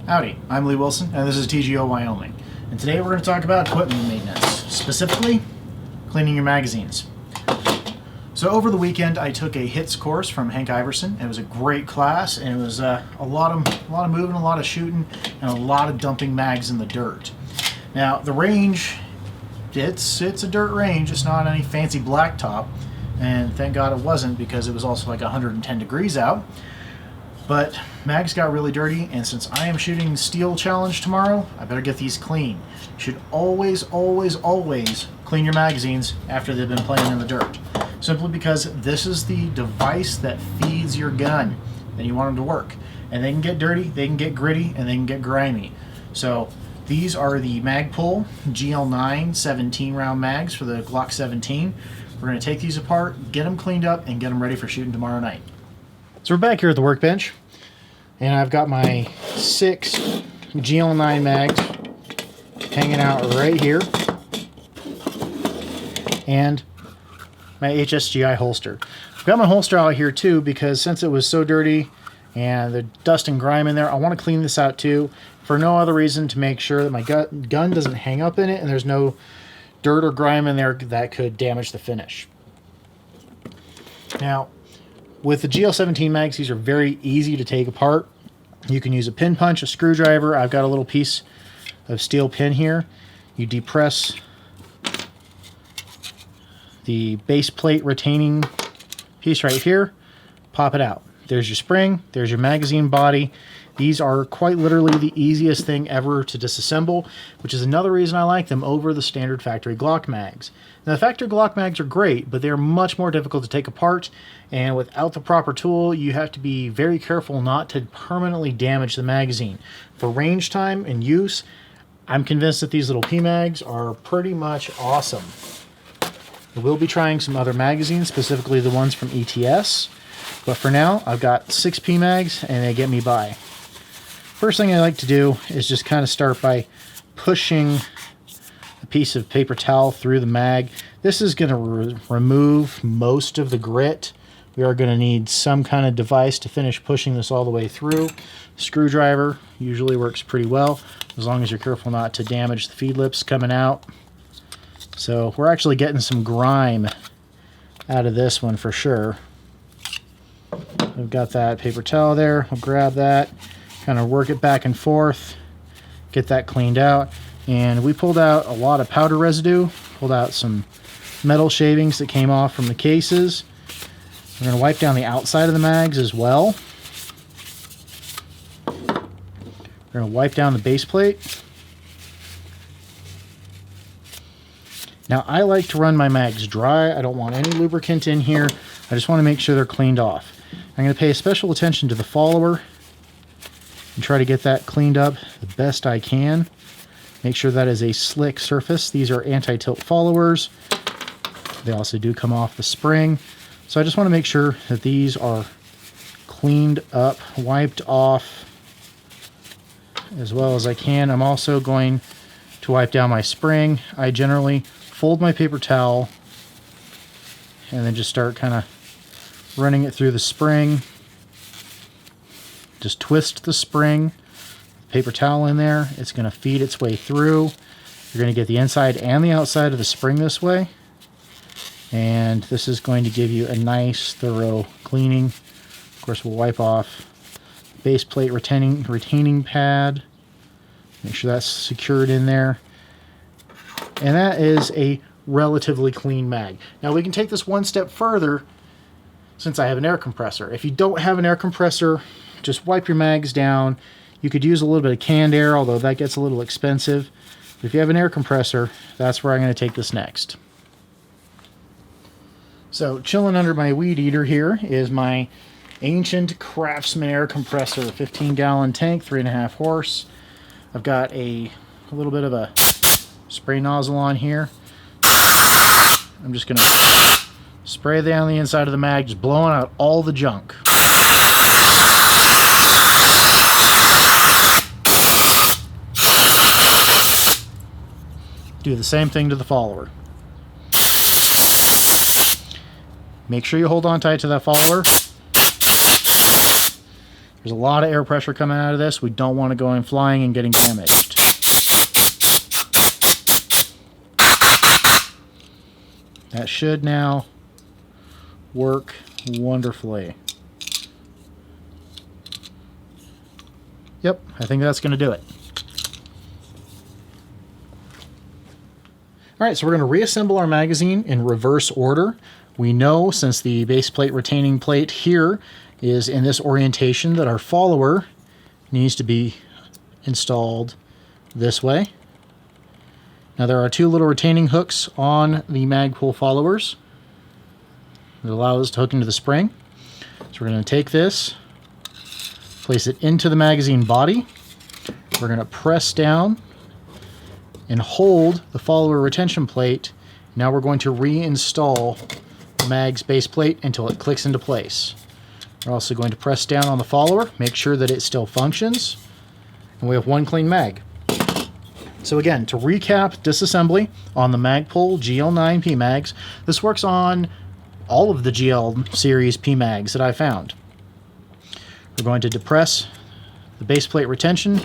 Howdy, I'm Lee Wilson, and this is TGO Wyoming. And today we're going to talk about equipment maintenance, specifically cleaning your magazines. So over the weekend, I took a HITS course from Hank Iverson. It was a great class, and it was a lot of moving, a lot of shooting, and a lot of dumping mags in the dirt. Now the range, it's a dirt range. It's not any fancy blacktop, and thank God it wasn't, because it was also like 110 degrees out. But mags got really dirty, and since I am shooting Steel Challenge tomorrow, I better get these clean. You should always clean your magazines after they've been playing in the dirt. Simply because this is the device that feeds your gun, and you want them to work. And they can get dirty, they can get gritty, and they can get grimy. So these are the Magpul GL9 17 round mags for the Glock 17. We're going to take these apart, get them cleaned up, and get them ready for shooting tomorrow night. So we're back here at the workbench, and I've got my 6 GL9 mags hanging out right here, and my HSGI holster. I've got my holster out here too, because since it was so dirty and the dust and grime in there, I want to clean this out too, for no other reason to make sure that my gun doesn't hang up in it and there's no dirt or grime in there that could damage the finish. Now, with the GL17 mags, these are very easy to take apart. You can use a pin punch, a screwdriver. I've got a little piece of steel pin here. You depress the base plate retaining piece right here, pop it out. There's your spring, there's your magazine body. These are quite literally the easiest thing ever to disassemble, which is another reason I like them over the standard factory Glock mags. Now, the factory Glock mags are great, but they're much more difficult to take apart, and without the proper tool, you have to be very careful not to permanently damage the magazine. For range time and use, I'm convinced that these little PMAGs are pretty much awesome. I will be trying some other magazines, specifically the ones from ETS, but for now, I've got 6 PMAGs, and they get me by. First thing I like to do is just kind of start by pushing a piece of paper towel through the mag. This is going to remove most of the grit. We are going to need some kind of device to finish pushing this all the way through. Screwdriver usually works pretty well, as long as you're careful not to damage the feed lips coming out. So we're actually getting some grime out of this one for sure. We've got that paper towel there. We'll grab that, kind of work it back and forth, get that cleaned out. And we pulled out a lot of powder residue, pulled out some metal shavings that came off from the cases. We're going to wipe down the outside of the mags as well. We're going to wipe down the base plate. Now, I like to run my mags dry. I don't want any lubricant in here. I just want to make sure they're cleaned off. I'm going to pay special attention to the follower and try to get that cleaned up the best I can. Make sure that is a slick surface. These are anti-tilt followers. They also do come off the spring. So I just want to make sure that these are cleaned up, wiped off as well as I can. I'm also going to wipe down my spring. I generally fold my paper towel and then just start kind of running it through the spring. Just twist the spring, paper towel in there. It's going to feed its way through. You're going to get the inside and the outside of the spring this way. And this is going to give you a nice, thorough cleaning. Of course, we'll wipe off the base plate retaining pad. Make sure that's secured in there. And that is a relatively clean mag. Now we can take this one step further since I have an air compressor. If you don't have an air compressor, just wipe your mags down. You could use a little bit of canned air, although that gets a little expensive. But if you have an air compressor, that's where I'm going to take this next. So chilling under my weed eater here is my ancient Craftsman air compressor, 15-gallon tank, 3.5 horse. I've got a little bit of a spray nozzle on here. I'm just going to spray down the inside of the mag, just blowing out all the junk. Do the same thing to the follower. Make sure you hold on tight to that follower. There's a lot of air pressure coming out of this. We don't want to go in flying and getting damaged. That should now work wonderfully. Yep, I think that's going to do it. Alright, so we're going to reassemble our magazine in reverse order. We know, since the base plate retaining plate here is in this orientation, that our follower needs to be installed this way. Now there are two little retaining hooks on the Magpul followers that allow us to hook into the spring. So we're going to take this, place it into the magazine body. We're going to press down and hold the follower retention plate. Now we're going to reinstall the mag's base plate until it clicks into place. We're also going to press down on the follower, make sure that it still functions, and we have one clean mag. So again, to recap disassembly on the Magpul GL9 PMAGS, this works on all of the GL series PMAGs that I found. We're going to depress the base plate retention.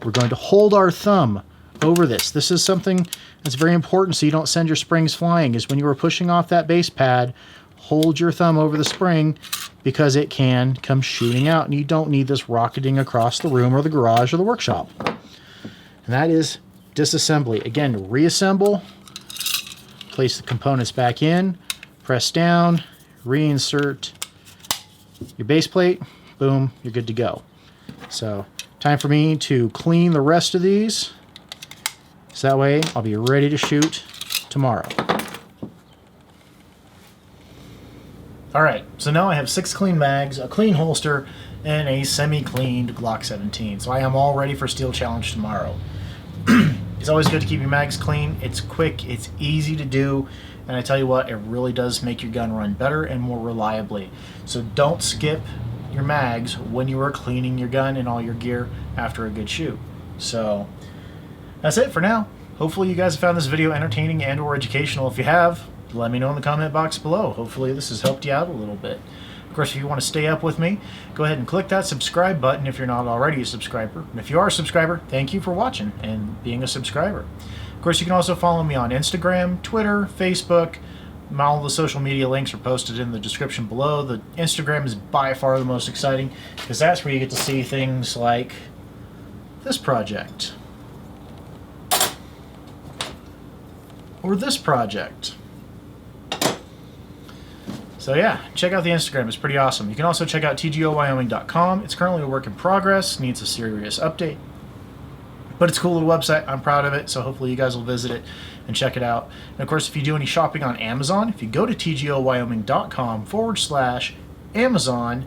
We're going to hold our thumb over this. This is something that's very important so you don't send your springs flying, is when you are pushing off that base pad, hold your thumb over the spring because it can come shooting out and you don't need this rocketing across the room or the garage or the workshop. And that is disassembly. Again, reassemble, place the components back in, press down, reinsert your base plate, boom, you're good to go. So, time for me to clean the rest of these, so that way I'll be ready to shoot tomorrow. Alright, so now I have 6 clean mags, a clean holster, and a semi-cleaned Glock 17. So I am all ready for Steel Challenge tomorrow. It's always good to keep your mags clean. It's quick, it's easy to do, and I tell you what, it really does make your gun run better and more reliably. So don't skip your mags when you are cleaning your gun and all your gear after a good shoot. So that's it for now. Hopefully you guys have found this video entertaining and or educational. If you have, let me know in the comment box below. Hopefully this has helped you out a little bit. Of course, if you want to stay up with me, go ahead and click that subscribe button if you're not already a subscriber. And if you are a subscriber, thank you for watching and being a subscriber. Of course, you can also follow me on Instagram, Twitter, Facebook. All the social media links are posted in the description below. The Instagram is by far the most exciting because that's where you get to see things like this project. Or this project. So yeah, check out the Instagram. It's pretty awesome. You can also check out tgowyoming.com. It's currently a work in progress, needs a serious update. But it's a cool little website. I'm proud of it, so hopefully you guys will visit it and check it out. And of course, if you do any shopping on Amazon, if you go to tgowyoming.com/Amazon,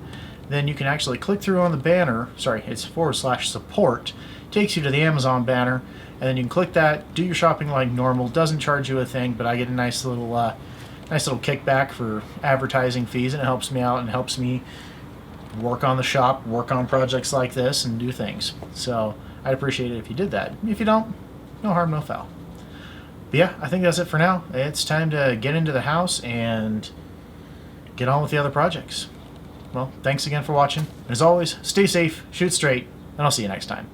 then you can actually click through on the banner. Sorry, it's /support. Takes you to the Amazon banner, and then you can click that, do your shopping like normal. Doesn't charge you a thing, but I get a nice little kickback for advertising fees, and it helps me out and helps me work on the shop, work on projects like this, and do things. So I'd appreciate it if you did that. If you don't, no harm, no foul. But yeah, I think that's it for now. It's time to get into the house and get on with the other projects. Well, thanks again for watching. As always, stay safe, shoot straight, and I'll see you next time.